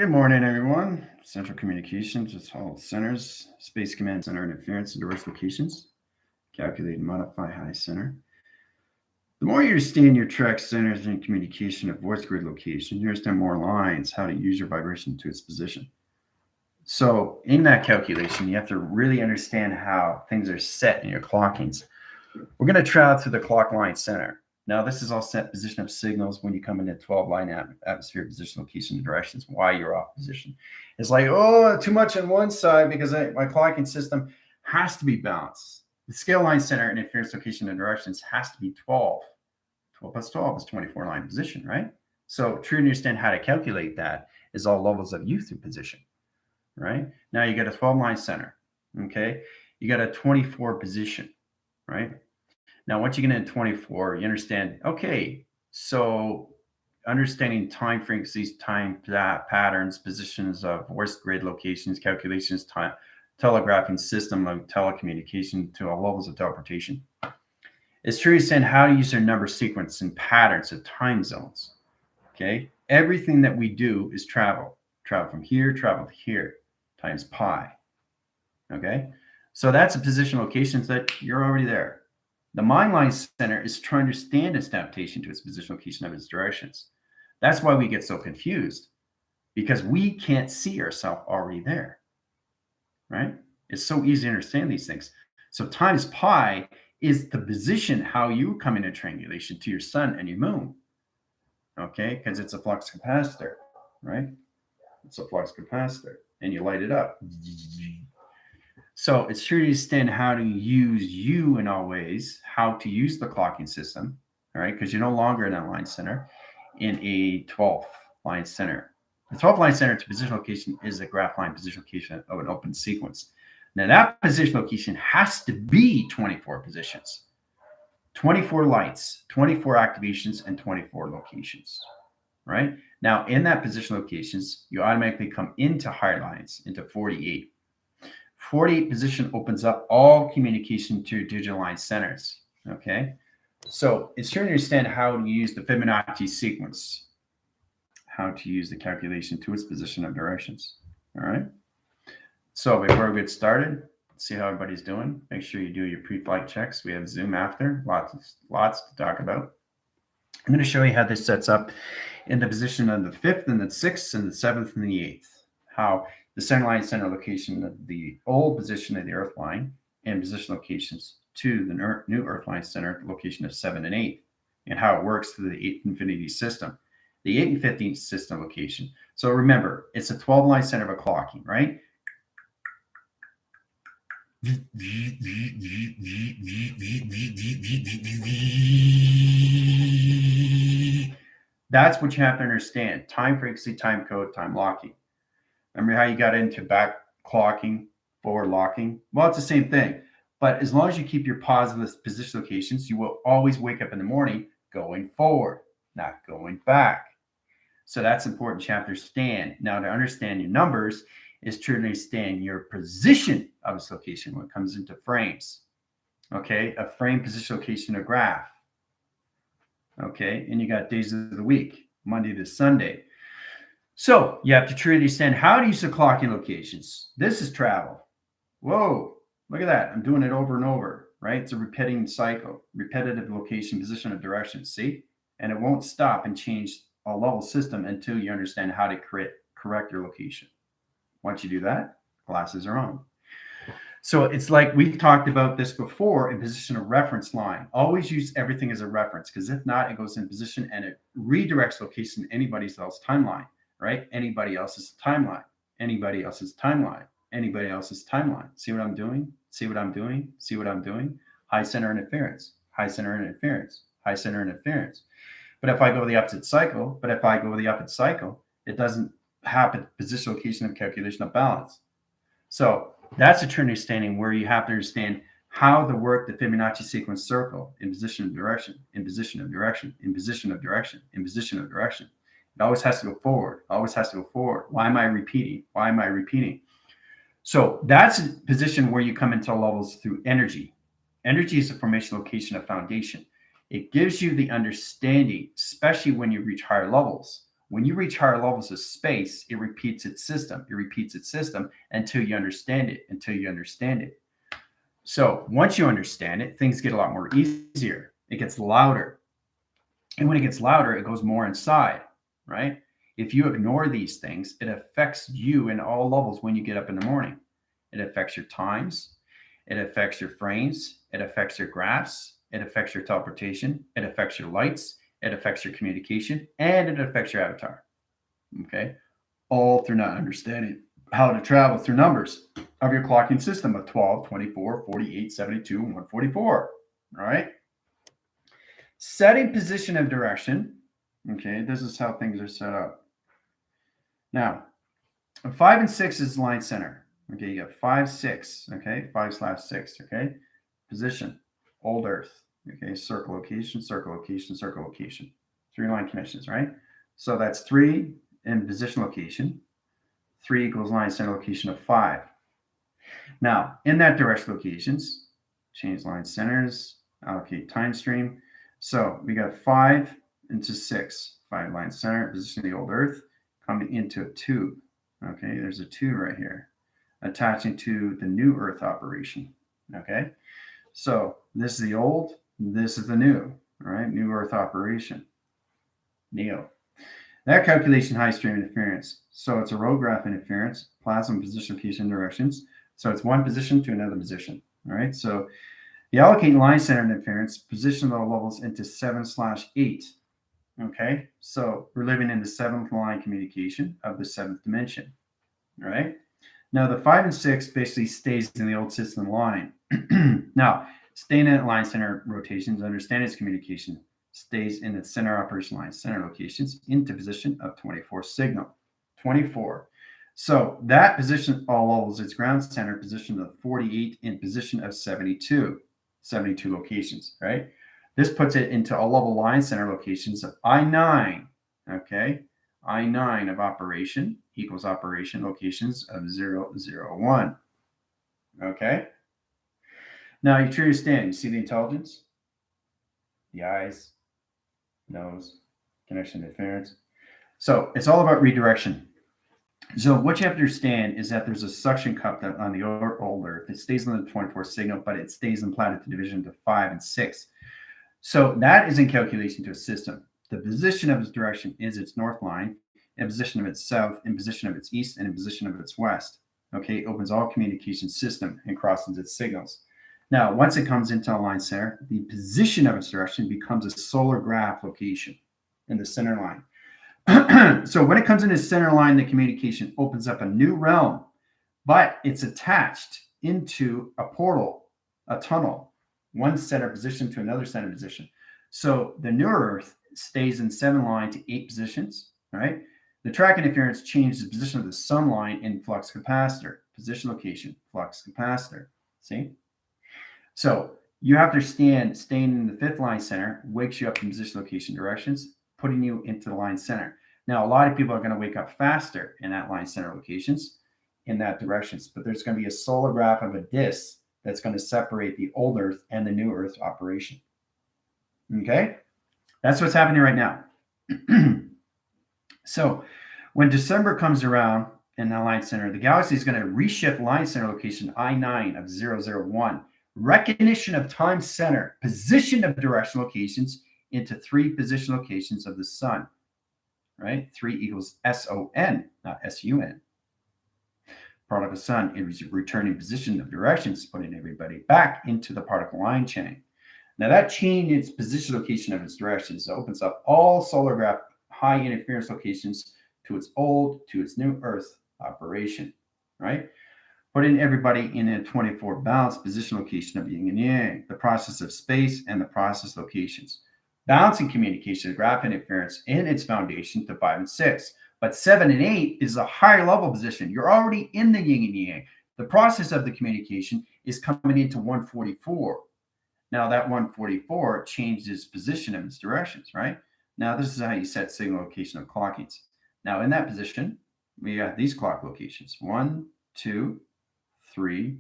Good morning, everyone. Central Communications with all centers, Space Command Center interference in diverse locations. Calculate and modify high center. The more you understand your track centers and communication of voice grid location, you understand more lines, how to use your vibration to its position. So in that calculation, you have to really understand how things are set in your clockings. We're going to travel through the clock line center. Now, this is all set position of signals when you come into 12 line atmosphere position, location, and directions, why you're off position. It's like, oh, too much on one side because my clocking system has to be balanced. The scale line center and interference, location, and directions has to be 12. 12 plus 12 is 24 line position, right? So to understand how to calculate that is all levels of U through position, right? Now you got a 12 line center, okay? You got a 24 position, right? Now, once you get into 24, you understand, okay, so understanding time frequencies, time patterns, positions of voice grid locations, calculations, time, telegraphing system of telecommunication to all levels of teleportation. It's true to understand how to use their number sequence and patterns of time zones. Okay, everything that we do is travel from here, travel to here, times pi. Okay, so that's the position locations that you're already there. The mind line center is trying to understand its adaptation to its position location of its directions. That's why we get so confused, because we can't see ourselves already there, right? It's so easy to understand these things. So times pi is the position how you come into triangulation to your sun and your moon, okay? Because it's a flux capacitor, right? It's a flux capacitor, and you light it up. So it's sure to understand how to use you in all ways, how to use the clocking system, all right? Because you're no longer in a line center, in a 12th line center. The 12th line center to position location is a graph line position location of an open sequence. Now that position location has to be 24 positions, 24 lights, 24 activations, and 24 locations, right? Now in that position locations, you automatically come into higher lines, into 48. 48 position opens up all communication to digital line centers, okay? So it's sure to understand how to use the Fibonacci sequence, how to use the calculation to its position of directions, all right? So before we get started, see how everybody's doing. Make sure you do your pre-flight checks. We have Zoom after, lots to talk about. I'm going to show you how this sets up in the position of the 5th and the 6th and the 7th and the 8th, how the center line center location of the old position of the Earth line and position locations to the new Earth line center location of 7 and 8, and how it works through the 8th infinity system, the 8 and 15th system location. So remember, it's a 12 line center of a clocking, right? That's what you have to understand. Time frequency, time code, time locking. Remember how you got into back clocking, forward locking? Well, it's the same thing. But as long as you keep your positive position locations, you will always wake up in the morning going forward, not going back. So that's important to understand. Now, to understand your numbers is to understand your position of this location when it comes into frames. Okay, a frame position location, a graph. Okay, and you got days of the week, Monday to Sunday. So you have to truly understand how to use the clocking locations. This is travel. Whoa, look at that. I'm doing it over and over, right? It's a repeating cycle, repetitive location, position of direction, see? And it won't stop and change a level system until you understand how to correct your location. Once you do that, glasses are on. So it's like we've talked about this before in position of reference line. Always use everything as a reference, because if not, it goes in position and it redirects location to anybody else's timeline, right? Anybody else's timeline, anybody else's timeline, anybody else's timeline. See what I'm doing? See what I'm doing? See what I'm doing? High center interference, high center interference, high center interference. But if I go the opposite cycle, it doesn't happen. Position, location, of calculation of balance. So that's a true understanding where you have to understand how to work the Fibonacci sequence circle in position of direction, in position of direction, in position of direction, in position of direction. It always has to go forward, always has to go forward. Why am I repeating? Why am I repeating? So that's a position where you come into levels through energy. Energy is a formation location of foundation. It gives you the understanding, especially when you reach higher levels, When you reach higher levels of space, it repeats its system. It repeats its system until you understand it, So once you understand it, things get a lot more easier. It gets louder. And when it gets louder, it goes more inside, right? If you ignore these things, it affects you in all levels when you get up in the morning. It affects your times. It affects your frames. It affects your graphs. It affects your teleportation. It affects your lights. It affects your communication. And it affects your avatar. Okay? All through not understanding how to travel through numbers of your clocking system of 12, 24, 48, 72, and 144. All right? Setting position of direction. Okay, this is how things are set up. Now, 5 and 6 is line center. Okay, you got 5, 6. Okay, 5/6. Okay, position, old Earth. Okay, circle location, circle location, circle location. 3 line connections, right? So that's 3 in position location. 3 equals line center location of 5. Now, in that direction locations, change line centers, allocate time stream. So we got 5 into 6, 5 line center, position of the old Earth, coming into a 2. Okay, there's a 2 right here, attaching to the new Earth operation. Okay, so this is the old, this is the new, all right, new Earth operation, NEO. That calculation high stream interference. So it's a road graph interference, plasma position, location, directions. So it's one position to another position. All right. So you allocate line center interference, position the levels into 7/8. Okay. So we're living in the 7th line communication of the 7th dimension. All right. Now the 5 and 6 basically stays in the old system line. Now, staying in line center rotations, understand its communication, stays in its center operation line center locations into position of 24 signal. 24. So that position all levels its ground center position of 48 in position of 72. 72 locations, right? This puts it into all level line center locations of I9. Okay. I9 of operation equals operation locations of 0, 0, 1. Okay. Now you truly understand. You see the intelligence, the eyes, nose, connection interference. So it's all about redirection. So what you have to understand is that there's a suction cup that on the old Earth. It stays on the 24 signal, but it stays in planet division to 5 and 6. So that is in calculation to a system. The position of its direction is its north line, in position of its south, in position of its east, and in position of its west. Okay, it opens all communication system and crosses its signals. Now, once it comes into a line center, the position of its direction becomes a solar graph location in the center line. So when it comes in the center line, the communication opens up a new realm, but it's attached into a portal, a tunnel, one center position to another center position. So the new Earth stays in 7 line to 8 positions, right? The track interference changes the position of the sun line in flux capacitor, position location, flux capacitor. See? So you have to understand staying in the 5th line center wakes you up in position location directions, putting you into the line center. Now, a lot of people are going to wake up faster in that line center locations in that directions, but there's going to be a solar graph of a disk that's going to separate the old Earth and the new Earth operation. Okay? That's what's happening right now. So when December comes around in the line center, the galaxy is going to reshift line center location I9 of 001, recognition of time center, position of direction locations into 3 position locations of the sun, right? 3 equals SON, not SUN. Particle sun is returning position of directions, putting everybody back into the particle line chain. Now that change in its position location of its directions opens up all solar graph high interference locations to its old, to its new Earth operation, right? Putting everybody in a 24 balanced position location of yin and yang, the process of space and the process locations. Balancing communication, graph interference in its foundation to 5 and 6. But 7 and 8 is a higher level position. You're already in the yin and yang. The process of the communication is coming into 144. Now that 144 changed its position and its directions, right? Now this is how you set signal location of clockings. Now in that position, we got these clock locations. 1, 2, 3,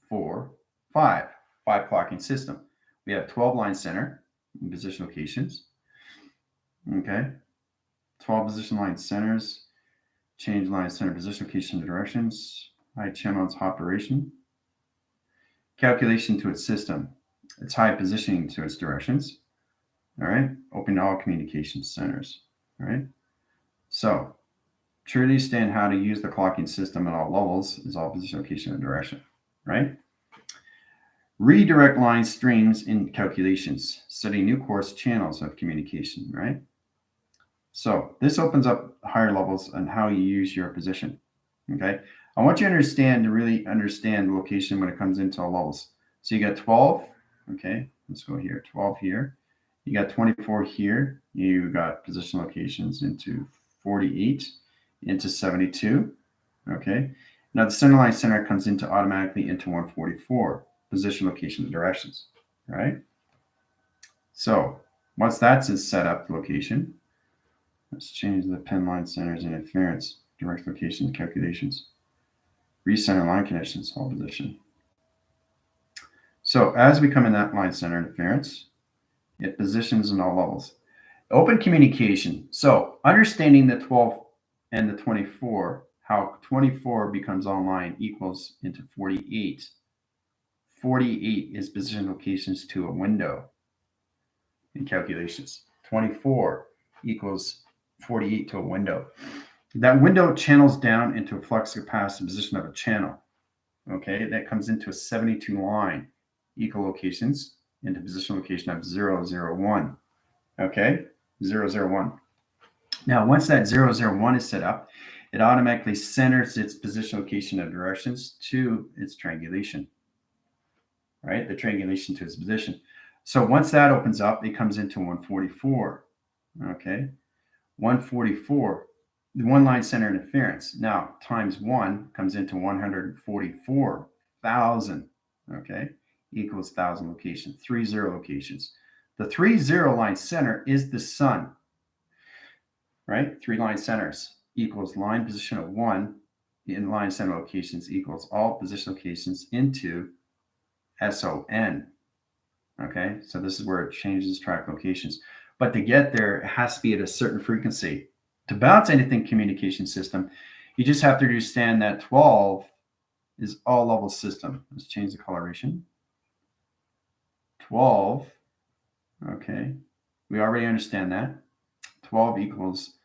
4, 5. 5 clocking system. We have 12 line center in position locations. Okay. 12 position line centers, change line center position, location, directions, high channel its operation, calculation to its system, its high positioning to its directions. All right, open all communication centers. All right, so truly understand how to use the clocking system at all levels is all position, location, and direction. Right. Redirect line strings in calculations, setting new course channels of communication. Right. So this opens up higher levels on how you use your position. Okay. I want you to really understand the location when it comes into all levels. So you got 12. Okay. Let's go here. 12 here. You got 24 here. You got position locations into 48, into 72. Okay. Now the center line center comes into automatically into 144. Position, location, and directions. Right. So once that's set up location, let's change the pin line centers and interference, direct location calculations, recenter line connections, all position. So as we come in that line center interference, it positions in all levels. Open communication. So understanding the 12 and the 24, how 24 becomes online equals into 48. 48 is position locations to a window in calculations. 24 equals 48 to a window. That window channels down into a flux capacitor position of a channel. Okay, that comes into a 72 line equal locations into position location of 001. Okay, 001. Now, once that 001 is set up, it automatically centers its position location of directions to its triangulation. Right, the triangulation to its position. So once that opens up, it comes into 144. Okay, 144, the one line center interference. Now times 1 comes into 144,000. Okay, equals 1,000 locations, 30 locations. The 30 line center is the sun. Right, 3 line centers equals line position of 1 in line center locations equals all position locations into SON. Okay, so this is where it changes track locations. But to get there, it has to be at a certain frequency. To bounce anything communication system, you just have to understand that 12 is all level system. Let's change the coloration. 12, okay, we already understand that. 12 equals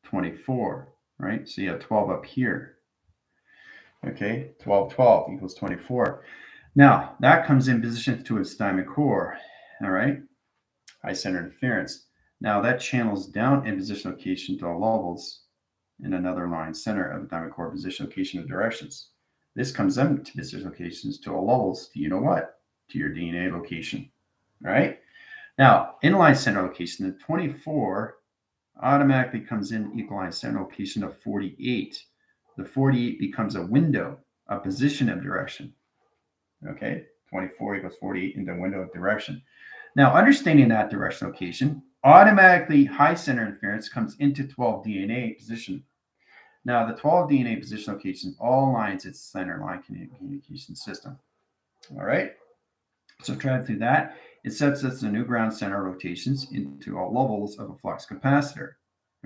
24, right? So you have 12 up here. Okay, 12 equals 24. Now, that comes in position to its diamond core, all right? High center interference. Now, that channels down in position location to all levels in another line center of the diamond core position location of directions. This comes into position locations to all levels to, you know what? To your DNA location, all right? Now, inline center location, the 24 automatically comes in equal center location of 48. The 48 becomes a window, a position of direction. Okay, 24 equals 48 in the window of direction. Now, understanding that direction location, automatically high center interference comes into 12 DNA position. Now, the 12 DNA position location all lines its center line communication system. All right, so try through that. It sets us the new ground center rotations into all levels of a flux capacitor.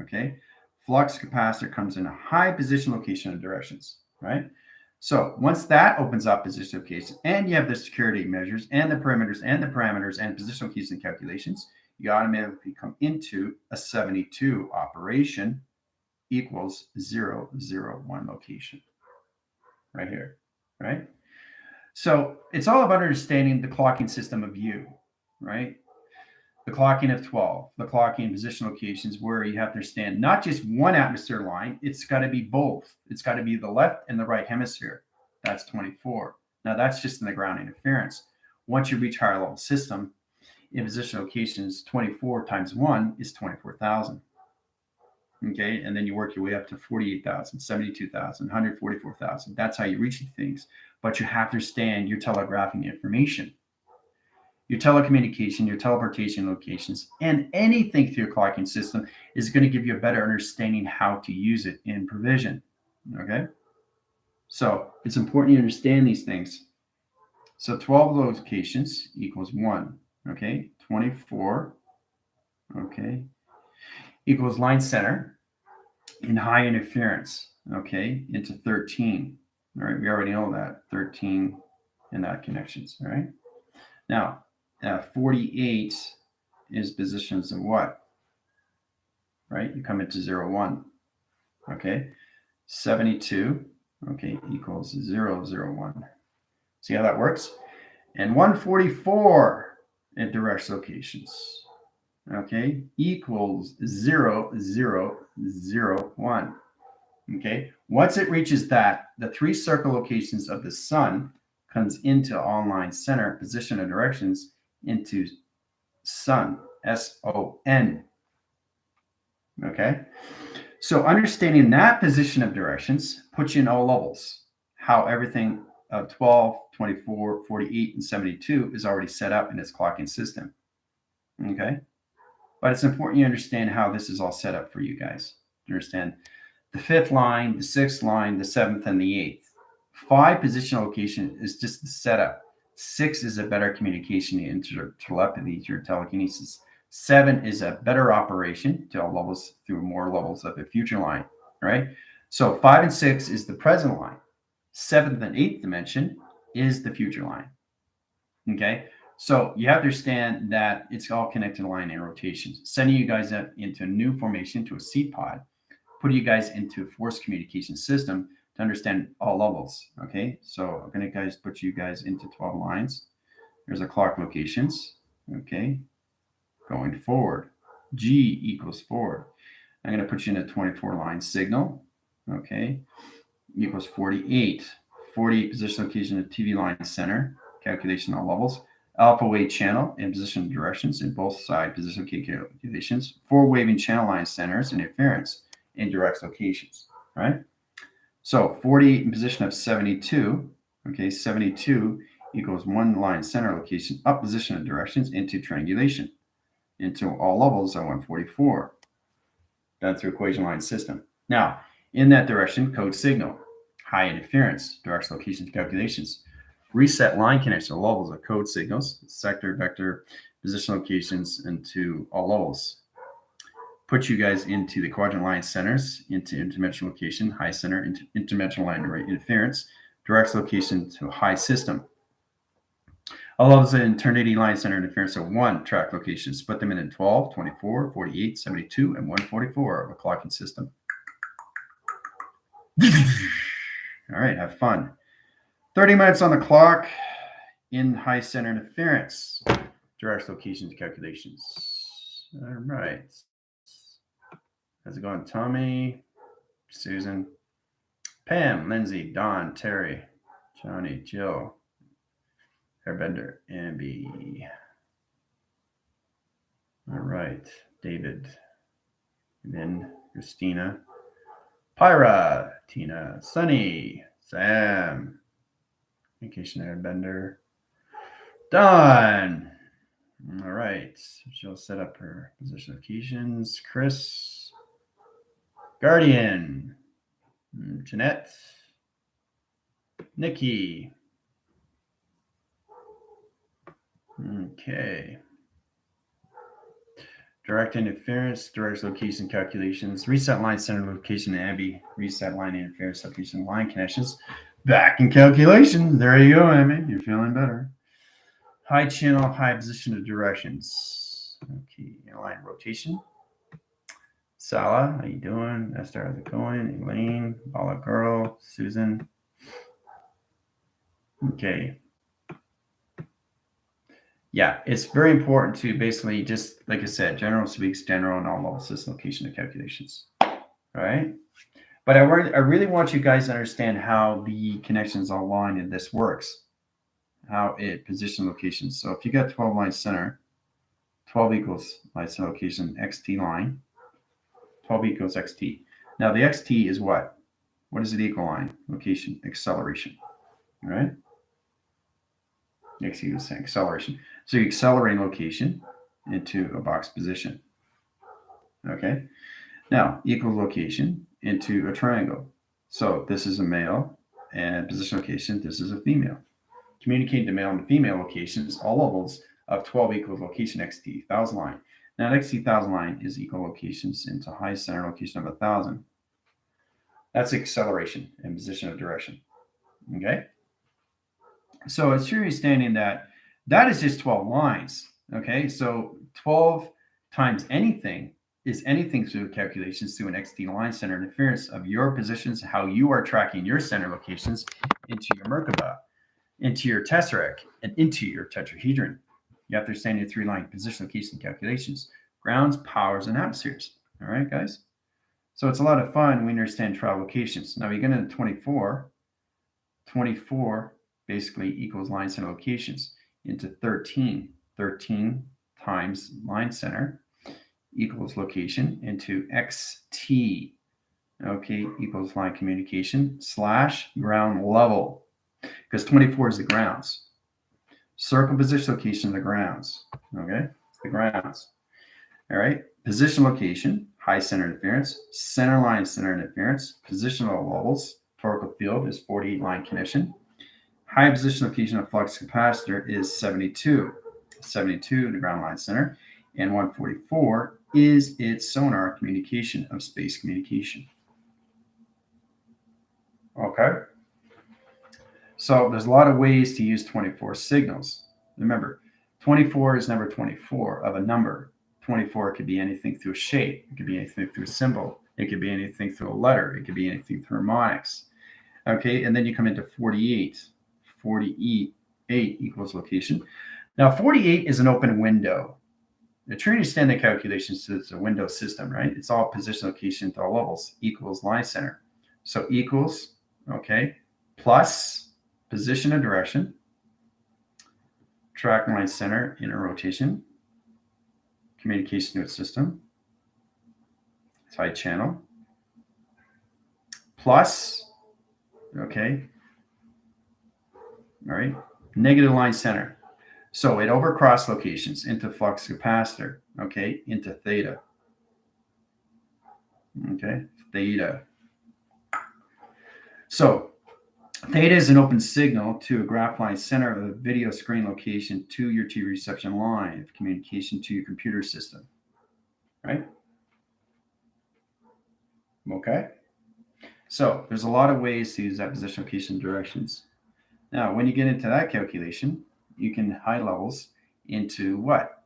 Okay, flux capacitor comes in a high position location and directions, right? So once that opens up position location and you have the security measures and the perimeters and the parameters and position location calculations, you automatically come into a 72 operation equals 001 location right here, right? So it's all about understanding the clocking system of you, right? The clocking of 12, the clocking position locations where you have to understand not just one atmosphere line, it's got to be both. It's got to be the left and the right hemisphere. That's 24. Now that's just in the ground interference. Once you reach higher level system, in position locations, 24 times 1 is 24,000. Okay, and then you work your way up to 48,000, 72,000, 144,000. That's how you reach these things. But you have to understand your telegraphing information. Your telecommunication, your teleportation locations, and anything through your clocking system is going to give you a better understanding how to use it in provision. Okay? So it's important you understand these things. So 12 locations equals 1. Okay? 24. Okay? equals line center in high interference, okay, into 13. All right, we already know that, 13 in that connections, all right? Now, 48 is positions of what? Right, you come into 0, 1, okay? 72, okay, equals 0, 0, 1. See how that works? And 144 at direct locations, okay, equals 0, 0, 0, 1. Okay, once it reaches that, the 3 circle locations of the sun comes into online center position of directions into sun, S-O-N. Okay, so understanding that position of directions puts you in all levels, how everything of 12, 24, 48, and 72 is already set up in its clocking system. Okay, but it's important you understand how this is all set up for you guys. You understand the 5th line, the 6th line, the 7th, and the 8th. 5 position location is just the setup. 6 is a better communication into telepathy, your telekinesis. 7 is a better operation to all levels through more levels of the future line, right? So 5 and 6 is the present line. 7th and 8th dimension is the future line. Okay, so you have to understand that it's all connected in line and rotations. Sending you guys into a new formation, to a seed pod, put you guys into a force communication system to understand all levels. Okay, so I'm going to guys put you guys into 12 lines. There's a clock locations. Okay, going forward, G equals forward. I'm going to put you in a 24 line signal. Okay, equals 48. 48 position location of TV line center. Calculation all levels. Alpha wave channel and position directions in both side position calculations. 4 waving channel line centers and interference in direct locations, right? So 48 in position of 72, okay, 72 equals 1 line center location up position of directions into triangulation into all levels of 144, done through equation line system. Now, in that direction, code signal, high interference, direct locations calculations, reset line connection levels of code signals, sector, vector, position locations into all levels. Put you guys into the quadrant line centers, into interdimensional location, high center, into interdimensional line interference, direct location to high system. All levels of eternity line center interference of 1 track locations. Split them in 12, 24, 48, 72, and 144 of a clocking system. All right, have fun. 30 minutes on the clock in high center interference. Direct locations calculations. All right. How's it going, Tommy, Susan, Pam, Lindsay, Don, Terry, Johnny, Jill, Airbender, Amby. All right, David, Lynn, Christina, Pyra, Tina, Sunny, Sam, Vacation Airbender, Don. All right, she'll set up her position locations. Chris, Guardian, Jeanette, Nikki. Okay. Direct interference, direct location calculations, reset line center location, Abby, reset line interference, location line connections. Back in calculation. There you go, Abby. You're feeling better. High channel, high position of directions. Okay, line rotation. Sala, how you doing? Esther, how's it going? Elaine, Bala Girl, Susan. Okay. Yeah, it's very important to basically just, like I said, general speaks general and all level system location of calculations. Right? But I really want you guys to understand how the connections all line and this works, how it position locations. So if you got 12 line center, 12 equals line center location, XT line, 12 equals XT. Now the XT is what? What is it equal line? Location, acceleration, right? XT is acceleration. So you accelerate location into a box position. Okay. Now equal location into a triangle. So this is a male, and position location, this is a female. Communicate to male and female locations, all levels of 12 equals location XT, 1000 line. Now, the XT1000 line is equal locations into high center location of 1,000. That's acceleration and position of direction. Okay. So it's your understanding that that is just 12 lines. Okay. So 12 times anything is anything through calculations through an XT line center interference of your positions, how you are tracking your center locations into your Merkaba, into your tesseract, and into your tetrahedron. You have to understand your three-line position location calculations, grounds, powers, and atmospheres. All right, guys? So it's a lot of fun when you understand travel locations. Now we get into 24. 24 basically equals line center locations into 13. 13 times line center equals location into XT. Okay, equals line communication / ground level. Because 24 is the grounds. Circle position location of the grounds. Okay, it's the grounds. All right, position location, high center interference, center line center interference, positional levels, torical field is 48 line connection. High position location of flux capacitor is 72. 72, the ground line center, and 144 is its sonar communication of space communication. Okay. So there's a lot of ways to use 24 signals. Remember, 24 is never 24 of a number. 24 could be anything through a shape. It could be anything through a symbol. It could be anything through a letter. It could be anything through harmonics. Okay, and then you come into 48. 48 equals location. Now, 48 is an open window. Now, trying to understand the calculations, it's a window system, right? It's all position location to all levels equals line center. So equals, okay, plus position and direction, track line center, inner rotation, communication to its system, side channel, plus, okay, all right, negative line center. So it overcross locations into flux capacitor, okay, into theta. Okay, theta. So theta is an open signal to a graph line center of a video screen location to your T reception line of communication to your computer system, right? Okay. So there's a lot of ways to use that position, location, directions. Now, when you get into that calculation, you can high levels into what?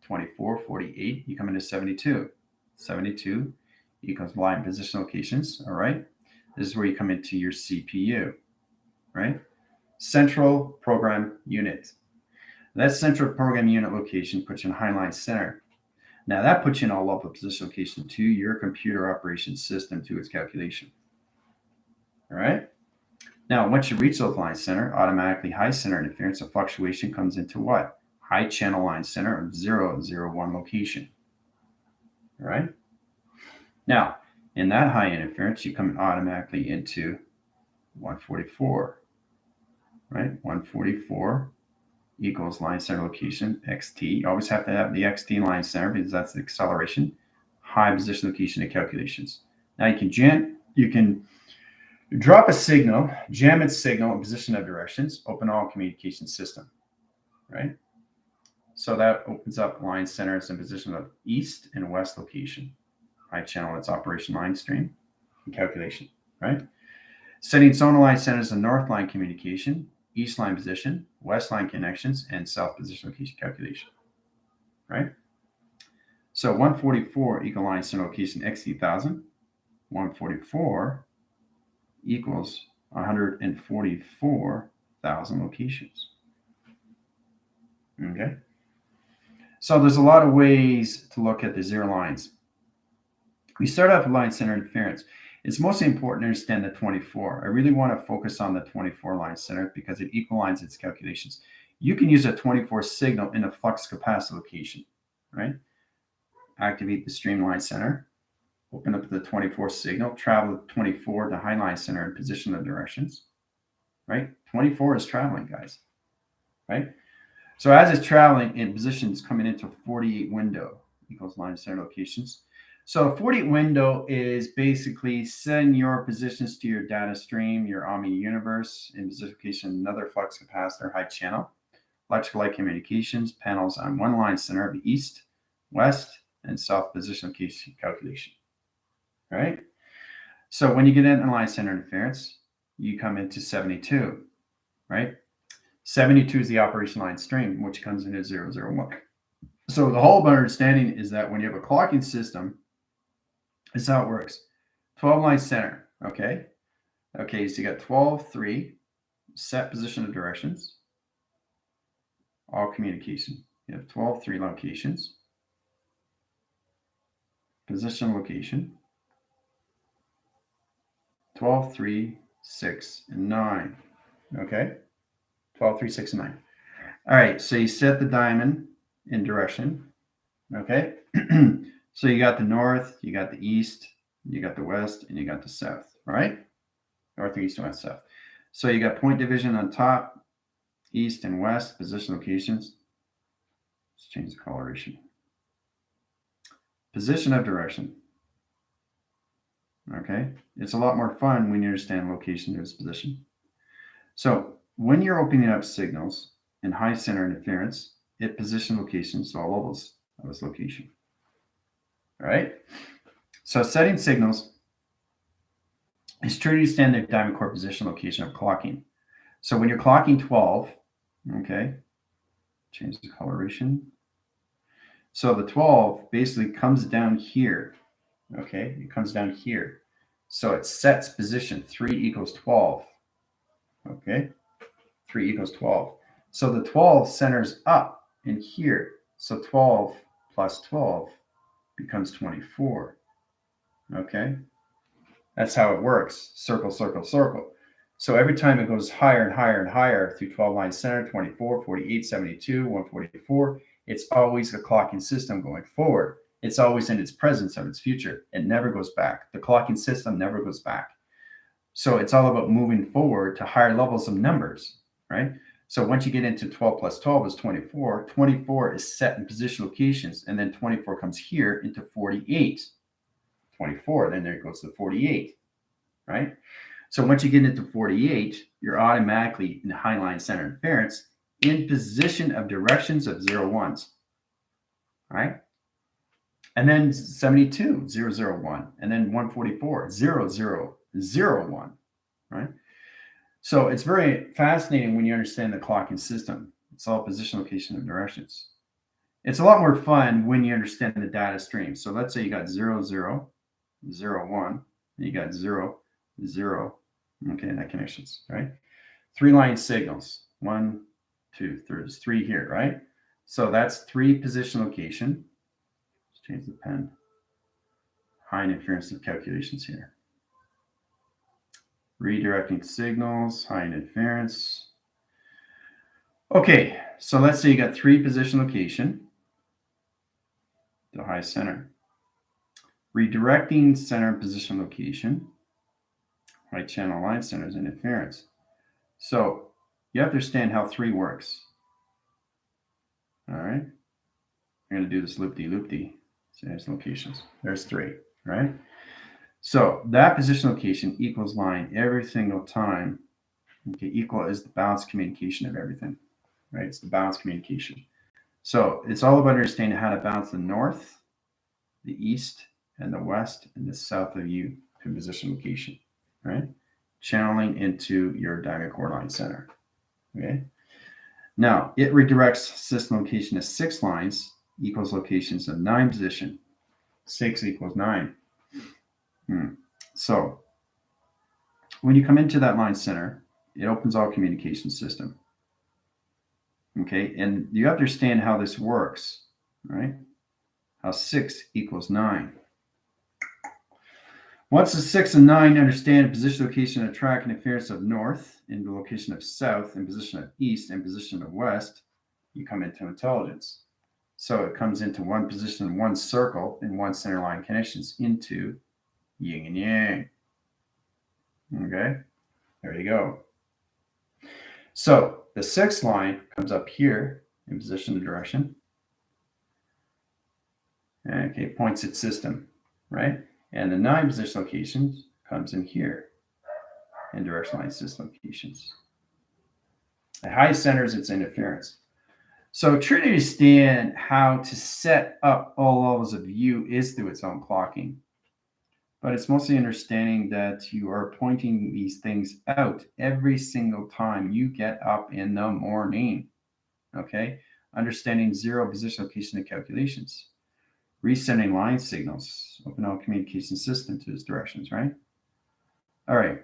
24, 48, you come into 72. 72 equals line position locations, all right? This is where you come into your CPU, right? Central program unit. That central program unit location puts you in highline center. Now that puts you in all level position location to your computer operation system to its calculation. All right. Now, once you reach those line center, automatically high center interference of fluctuation comes into what? High channel line center of 0, 0, 1 location. All right. Now, in that high interference, you come automatically into 144. Right? 144 equals line center location, XT. You always have to have the XT line center because that's the acceleration. High position location of calculations. Now you can drop a signal, jam its signal in position of directions, open all communication system, right? So that opens up line centers in position of east and west location. High channel, its operation line stream and calculation, right? Setting sonar line centers in north line communication, east line position, west line connections, and south position location calculation, right? So 144 equal line center location XT1000, 144 equals 144,000 locations. Okay. So there's a lot of ways to look at the zero lines. We start off with line center interference. It's mostly important to understand the 24. I really want to focus on the 24 line center because it equalizes its calculations. You can use a 24 signal in a flux capacitor location, right? Activate the streamline center, open up the 24 signal, travel the 24 to high line center and position the directions, right? 24 is traveling, guys, right? So as it's traveling in positions coming into 48 window equals line center locations. So a 48 window is basically setting your positions to your data stream, your Omni universe, in position location, another flux capacitor, high channel, electrical light communications, panels on one line center of the east, west, and south position location calculation. Right? So when you get into line center interference, you come into 72, right? 72 is the operation line stream, which comes into 001. So the whole understanding is that when you have a clocking system, this is how it works. 12 line center, okay? Okay, so you got 12, 3, set position of directions, all communication. You have 12, 3 locations, position location, 12, 3, 6, and 9, okay? 12, 3, 6, and 9. All right, so you set the diamond in direction, okay? So you got the north, you got the east, you got the west, and you got the south, right? North, east, and west, south. So you got point division on top, east and west, position locations. Let's change the coloration. Position of direction. Okay, it's a lot more fun when you understand location versus position. So when you're opening up signals in high center interference, it position locations to all levels of its location. All right. So setting signals is truly standard diamond core position location of clocking. So when you're clocking 12, okay, change the coloration. So the 12 basically comes down here. Okay, it comes down here. So it sets position 3 equals 12. Okay, 3 equals 12. So the 12 centers up in here. So 12 plus 12 becomes 24. Okay, that's how it works. Circle, circle, circle. So every time it goes higher and higher and higher through 12 line center, 24, 48, 72, 144, it's always a clocking system going forward. It's always in its presence of its future. It never goes back. The clocking system never goes back. So it's all about moving forward to higher levels of numbers, right? So once you get into 12 plus 12 is 24. 24 is set in position locations, and then 24 comes here into 48. 24, then there it goes to 48, right? So once you get into 48, you're automatically in high line center interference in position of directions of 0-1s, right? And then 72, 0-0-1, and then 144, 0-0-0-1, right? So it's very fascinating when you understand the clocking system. It's all position, location, and directions. It's a lot more fun when you understand the data stream. So let's say you got 0, 0, 0, 1, and you got 0, 0, okay, that connections, right? 3 line signals, 1, 2, there's 3 here, right? So that's 3 position location. Let's change the pen. High interference of calculations here. Redirecting signals, high interference. Okay, so let's say you got 3 position location to high center. Redirecting center position location, high channel line centers interference. So you have to understand how 3 works. All right, I'm going to do this loop-de-loop-de. So there's locations. There's 3, right? So that position location equals line every single time. Okay, equal is the balanced communication of everything, right? It's the balanced communication. So it's all about understanding how to balance the north, the east, and the west, and the south of you to position location, right? Channeling into your diamond core line center, okay? Now, it redirects system location to 6 lines equals locations of 9 position. 6 equals 9. So when you come into that line center, it opens all communication system. Okay, and you understand how this works, right? How 6 equals 9. Once the 6 and 9 understand position, location, and track interference of north, in the location of south, in position of east, and position of west, you come into intelligence. So it comes into one position, one circle, and one center line connections into yin and yang. Okay, there you go. So the 6th line comes up here in position of direction. Okay, points its system, right? And the 9 position locations comes in here in direction line system locations. At high centers, it's interference. So trying to understand how to set up all levels of view is through its own clocking. But it's mostly understanding that you are pointing these things out every single time you get up in the morning. Okay? Understanding zero position, location, and calculations. Resending line signals. Open all communication system to its directions, right? All right.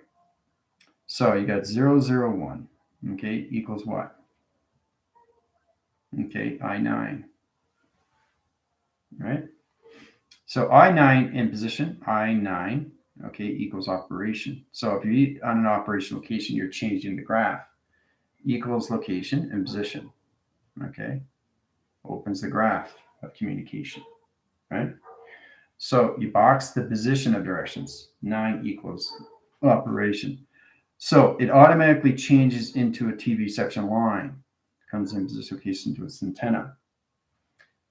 So you got 001. Okay, equals what? Okay, I9. Right? So I9 in position, I9, okay, equals operation. So if you're on an operation location, you're changing the graph. Equals location and position, okay? Opens the graph of communication, right? So you box the position of directions. 9 equals operation. So it automatically changes into a TV reception line. Comes in position location to its antenna.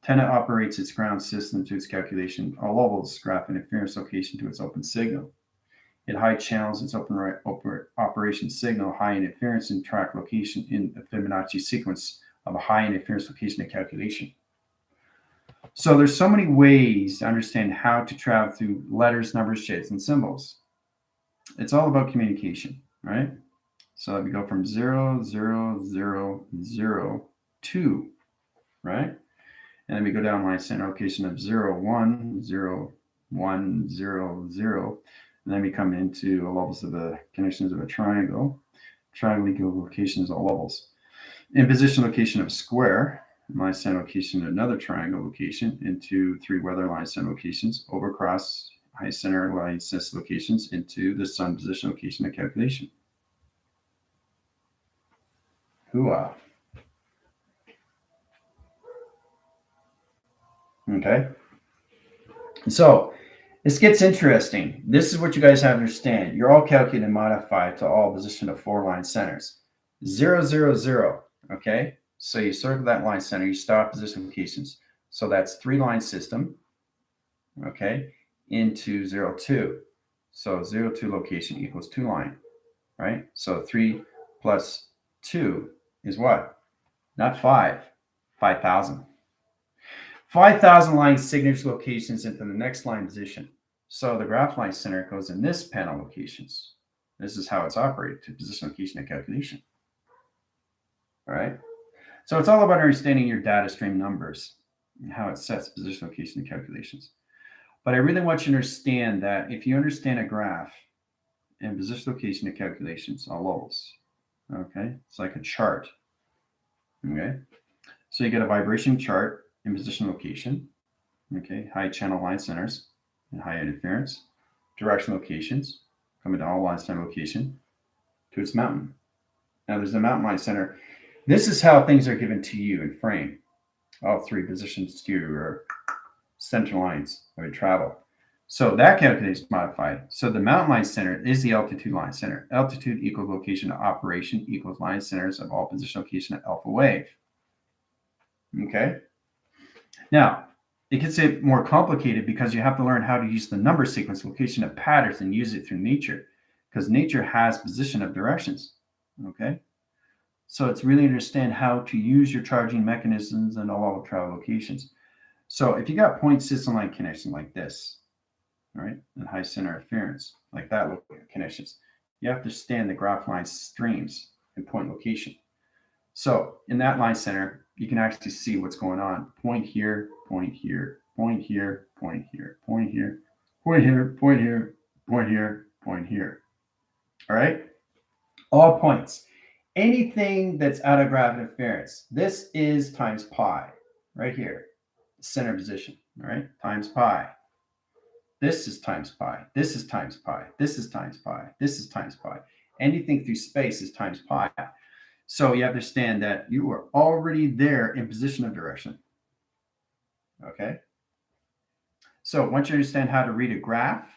Antenna operates its ground system to its calculation, all levels, graph interference location to its open signal. It high channels its operation signal, high interference and track location in a Fibonacci sequence of a high interference location and calculation. So there's so many ways to understand how to travel through letters, numbers, shapes, and symbols. It's all about communication, right? So we go from 0, 0, 0, 0, 2, right? And then we go down line center location of 0, 1, 0, 1, 0, 0. And then we come into the levels of the connections of a triangle. Triangle equal locations all levels. In position location of a square, line center location of another triangle location into 3 weather line center locations, over cross high center line center locations into the sun position location of calculation. Hooah. Okay. So this gets interesting. This is what you guys have to understand. You're all calculated and modified to all position of 4 line centers. 0, 0, 0. Okay. So you circle that line center, you start position locations. So that's 3 line system. Okay. Into 0, 2. So 0, 2 location equals 2 line. Right. So 3 plus 2 is what? Not 5. 5,000. 5,000 line signature locations into the next line position. So the graph line center goes in this panel locations. This is how it's operated to position location and calculation. All right. So it's all about understanding your data stream numbers and how it sets position location and calculations. But I really want you to understand that if you understand a graph and position location and calculations, all levels, okay, it's like a chart. Okay. So you get a vibration chart in position location. Okay, high channel line centers and high interference, direction locations, coming to all line center location to its mountain. Now there's the mountain line center. This is how things are given to you in frame. All 3 positions to your center lines of your travel. So that calculation is modified. So the mountain line center is the altitude line center. Altitude equals location of operation equals line centers of all position location at alpha wave. Okay. Now, it gets more complicated because you have to learn how to use the number sequence location of patterns and use it through nature, because nature has position of directions. Okay. So it's really understand how to use your charging mechanisms and all of travel locations. So if you got point system line connection like this, right, and high center interference like that connections, you have to understand the graph line streams and point location. So in that line center, you can actually see what's going on. Point here, point here, point here, point here, point here, point here, point here, point here, point here. All right? All points. Anything that's out of graph interference, this is times pi right here, center position, all right? Times pi. This is times pi. This is times pi. This is times pi. This is times pi. Anything through space is times pi. So you understand that you are already there in position of direction. Okay. So once you understand how to read a graph,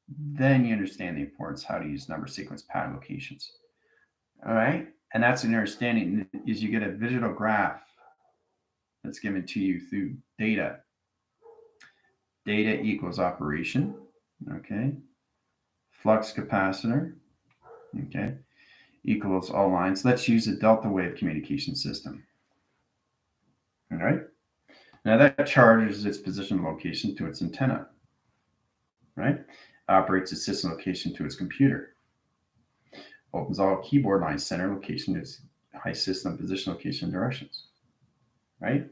then you understand the importance how to use number sequence pattern locations. All right. And that's an understanding is you get a visual graph that's given to you through data. Data equals operation. Okay. Flux capacitor. Okay. Equals all lines. Let's use a delta wave communication system. All right. Now that charges its position and location to its antenna, right? Operates its system location to its computer. Opens all keyboard line center location to its high system position location directions, right?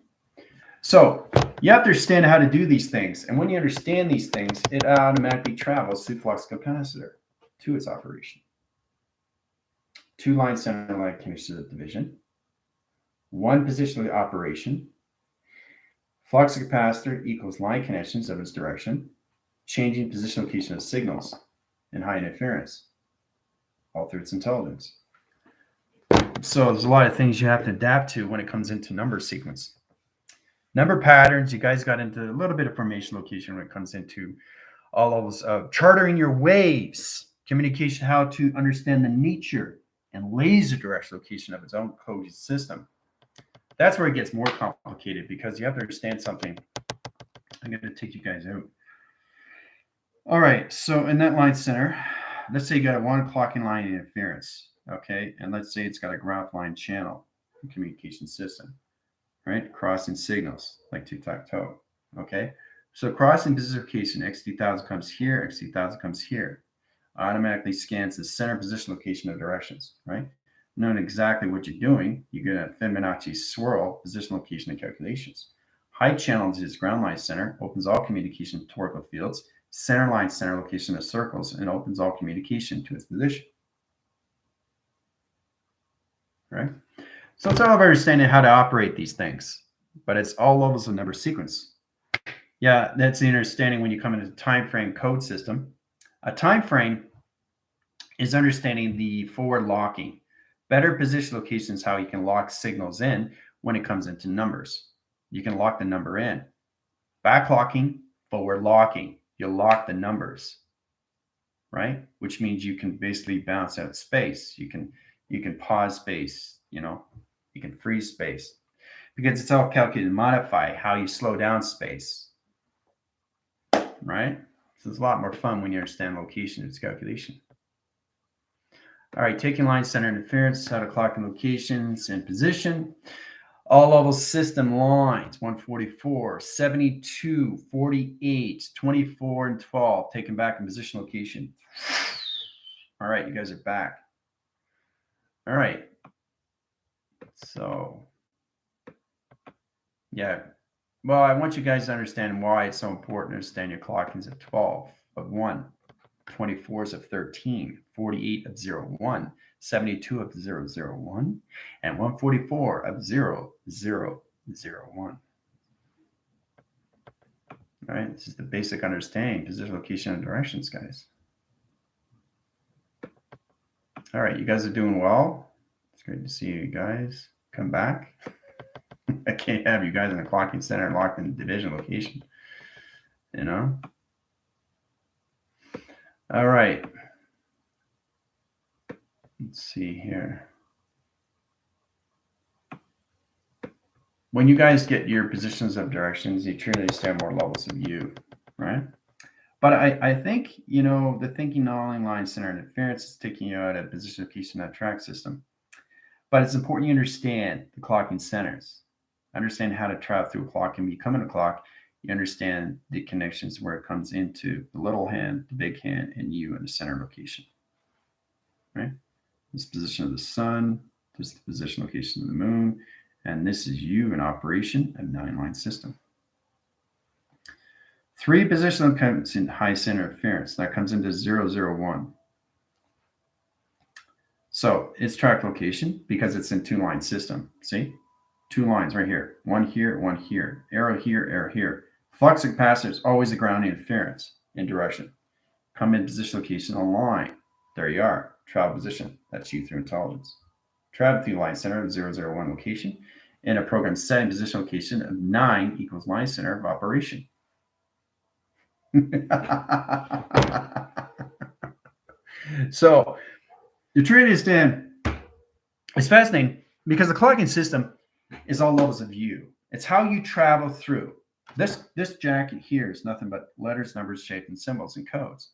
So you have to understand how to do these things. And when you understand these things, it automatically travels through flux capacitor to its operation. 2 line center line connections of division, 1 positional operation, flux capacitor equals line connections of its direction, changing position location of signals, and high interference, all through its intelligence. So there's a lot of things you have to adapt to when it comes into number sequence. Number patterns, you guys got into a little bit of formation location when it comes into all levels of chartering your waves, communication, how to understand the nature and laser direction location of its own code system. That's where it gets more complicated because you have to understand something. I'm going to take you guys out. All right, so in that line center, let's say you got a 1 clocking line interference, okay? And let's say it's got a ground line channel communication system, right? Crossing signals like tic-tac-toe, okay? So crossing position location, X2000 comes here, X2000 comes here. Automatically scans the center position location of directions, right? Knowing exactly what you're doing, you get a Fibonacci swirl position location and calculations. High channel is ground line center, opens all communication torical fields. Center line center location of circles and opens all communication to its position. Right? So it's all about understanding how to operate these things, but it's all levels of number sequence. Yeah, that's the understanding when you come into the time frame code system. A time frame is understanding the forward locking. Better position location is how you can lock signals in when it comes into numbers. You can lock the number in. Back locking, forward locking. You lock the numbers, right? Which means you can basically bounce out space. You can pause space, you can freeze space because it's all calculated to modify how you slow down space, right? So it's a lot more fun when you understand location and its calculation. All right, taking line center interference, how to clock in locations and position. All level system lines, 144, 72, 48, 24, and 12, taken back in position location. All right, you guys are back. All right. So, yeah. Well, I want you guys to understand why it's so important to understand your clockings of 12 of 1, 24s of 13, 48 of 0, 1, 72 of 0, 0, 1, and 144 of 0, 0, 0, 1. All right, this is the basic understanding, position, location, and directions, guys. All right, you guys are doing well. It's great to see you guys come back. I can't have you guys in the clocking center locked in the division location, you know? All right. Let's see here. When you guys get your positions of directions, you truly understand more levels of you, right? But I think, the thinking not only line center interference is taking you out of position location of that track system, but it's important you understand the clocking centers. Understand how to travel through a clock and become a clock. You understand the connections where it comes into the little hand, the big hand, and you in the center location, right? This position of the sun, this is the position location of the moon, and this is you in operation, a 9-line system. 3 positional comes in high center interference. That comes into 0, 0, 1. So it's track location because it's in 2-line system. See? 2 lines right here. 1 here, 1 here. Arrow here, arrow here. Flux capacitor is always a ground interference in direction. Come in position location on line. There you are. Travel position. That's you through intelligence. Travel through line center of 0, 0, 1 location. In a program setting position location of 9 equals line center of operation. So the Trinity stand is fascinating because the clocking system is all levels of you. It's how you travel through. This jacket here is nothing but letters, numbers, shapes, and symbols and codes.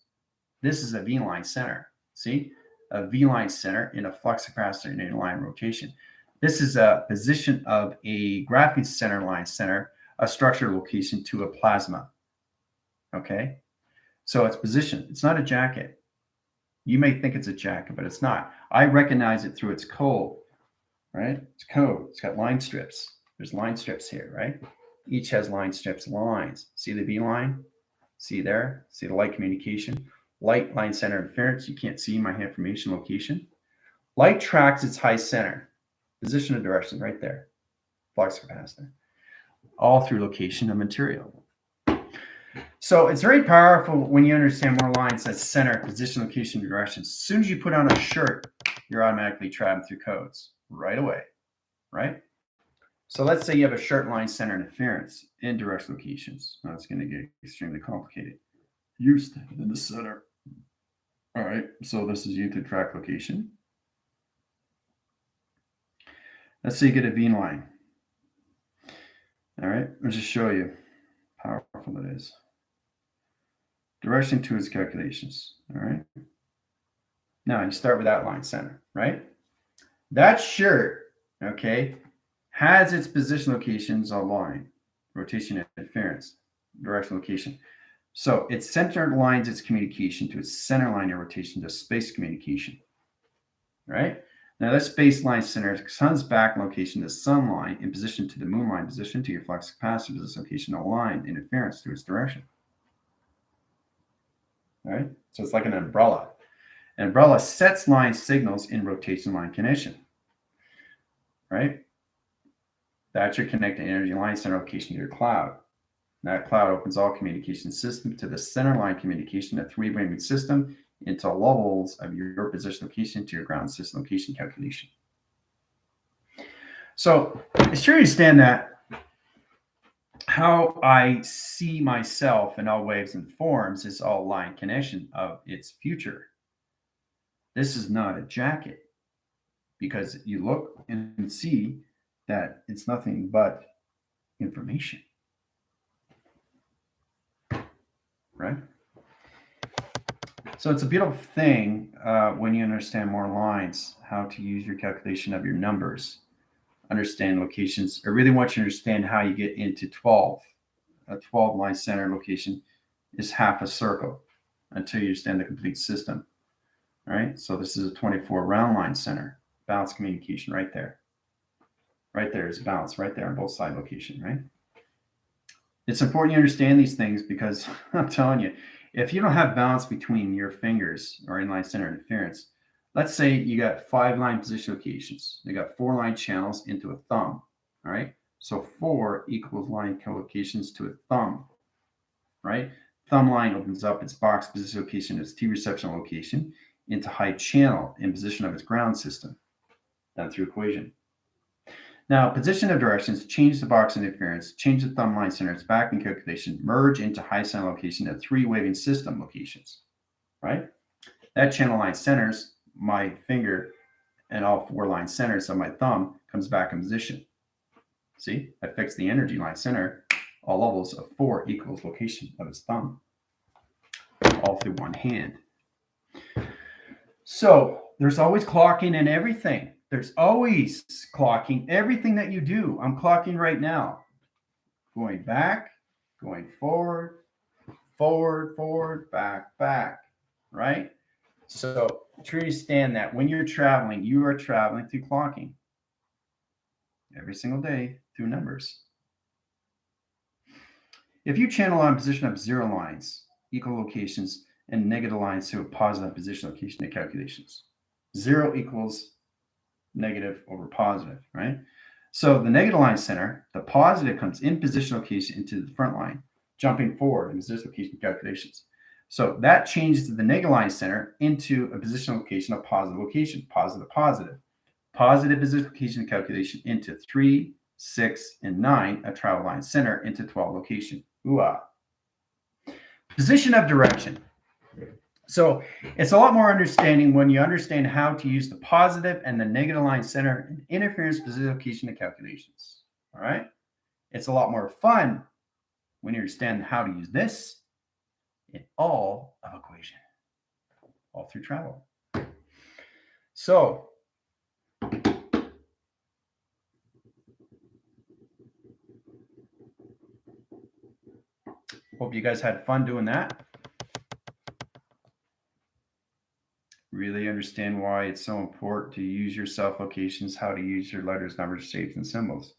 This is a V-line center. See? A V-line center in a flux capacitor in a line rotation. This is a position of a graphing center line center, a structure location to a plasma. Okay, so it's position. It's not a jacket. You may think it's a jacket, but it's not. I recognize it through its code, right? It's code. It's got line strips. There's line strips here, right? Each has line strips, lines. See the V line? See there? See the light communication? Light line center interference. You can't see my information location. Light tracks its high center, position and direction right there. Flux capacitor. All through location of material. So it's very powerful when you understand more lines as center, position, location, direction. As soon as you put on a shirt, you're automatically traveling through codes right away, right? So let's say you have a shirt line center interference in direct locations. Now it's going to get extremely complicated. Used in the center. All right, so this is you to track location. Let's say you get a V line. All right, I'll just show you how powerful it is. Direction to its calculations. All right. Now you start with that line center, right? That shirt, okay, has its position locations aligned, rotation and interference, direction location. So its center aligns its communication to its center line and rotation to space communication, right? Now this space line center sun's back location to sun line in position to the moon line position to your flux capacitor position location aligned interference to its direction. Right? So it's like an umbrella. An umbrella sets line signals in rotation line condition. Right? That's your connected energy line center location to your cloud. That cloud opens all communication system to the center line communication, a three-way system into levels of your position location to your ground system location calculation. So it's true to understand that how I see myself in all waves and forms is all line connection of its future. This is not a jacket because you look and see that it's nothing but information. Right? So it's a beautiful thing when you understand more lines, how to use your calculation of your numbers, understand locations. I really want you to understand how you get into 12. A 12 line center location is half a circle until you understand the complete system. All right. So this is a 24 round line center, balance communication right there. Right there is balance right there on both side location, right? It's important you understand these things because I'm telling you, if you don't have balance between your fingers or in line center interference, let's say you got 5 line position locations. You got 4 line channels into a thumb. All right. So 4 equals line collocations to a thumb. Right. Thumb line opens up its box position location, its T reception location into high channel in position of its ground system. Done through equation. Now, position of directions, change the box interference, change the thumb line center, its back in calculation, merge into high center location at 3 waving system locations. Right. That channel line centers my finger and all 4 line centers of my thumb comes back in position. See, I fixed the energy line center, all levels of 4 equals location of its thumb, all through one hand. So there's always clocking in everything. There's always clocking everything that you do. I'm clocking right now. Going back, going forward, forward, forward, back, back, right? So to understand that when you're traveling, you are traveling through clocking every single day through numbers. If you channel on position of 0 lines, equal locations, and negative lines to a positive position location in calculations. 0 equals negative over positive, right? So the negative line center, the positive comes in position location into the front line, jumping forward in position location calculations. So that changes the negative line center into a position location of positive location, positive, positive. Positive position location calculation into 3, 6, and 9, a travel line center into 12 location. Ooh-ah. Position of direction. So it's a lot more understanding when you understand how to use the positive and the negative line center and interference position location and calculations. All right. It's a lot more fun when you understand how to use this in all of equation, all through travel. So Hope you guys had fun doing that. Really understand why it's so important to use your self-locations, how to use your letters, numbers, shapes, and symbols.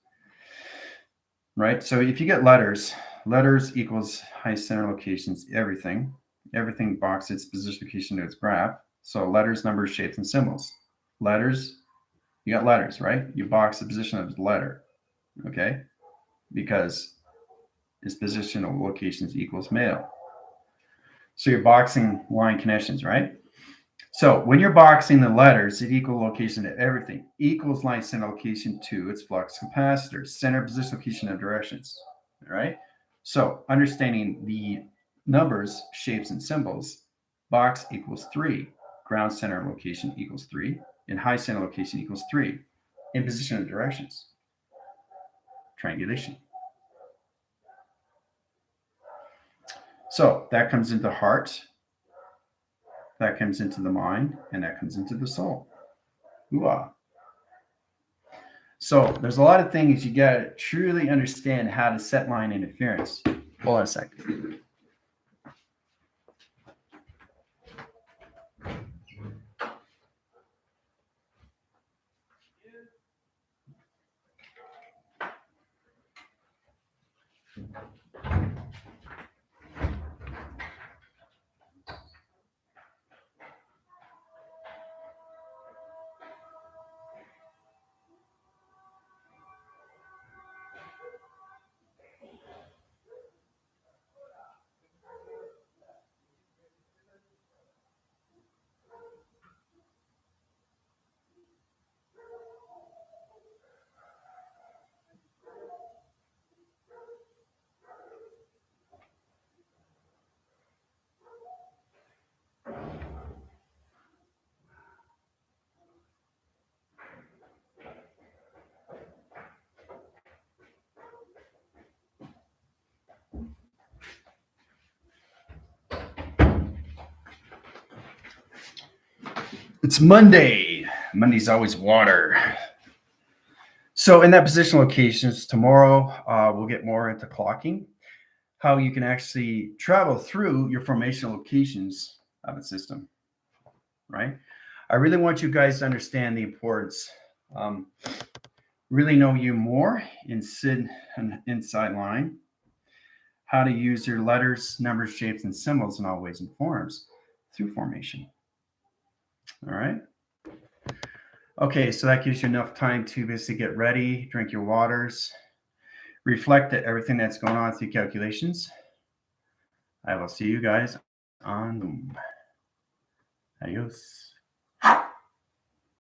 Right? So if you get letters equals high center locations, everything box its position location to its graph. So letters, numbers, shapes, and symbols. Letters, you got letters, right? You box the position of the letter, okay? Because its positional locations equals male. So you're boxing line connections, right? So when you're boxing the letters, it equal location to everything. Equals line center location to its flux capacitor, center position location of directions. All right. So understanding the numbers, shapes, and symbols, box equals 3. Ground center location equals 3. And high center location equals 3. In position of directions. Triangulation. So that comes into heart. That comes into the mind, and that comes into the soul. Ooh-ah. So there's a lot of things you got to truly understand how to set line interference. Hold on a second. It's Monday. Monday's always water. So in that position locations, tomorrow we'll get more into clocking, how you can actually travel through your formation locations of a system, right? I really want you guys to understand the importance. Really know you more in inside line, how to use your letters, numbers, shapes, and symbols in all ways and forms through formation. All right. Okay, so that gives you enough time to basically get ready, drink your waters, reflect at everything that's going on through calculations. I will see you guys on Zoom. Adios.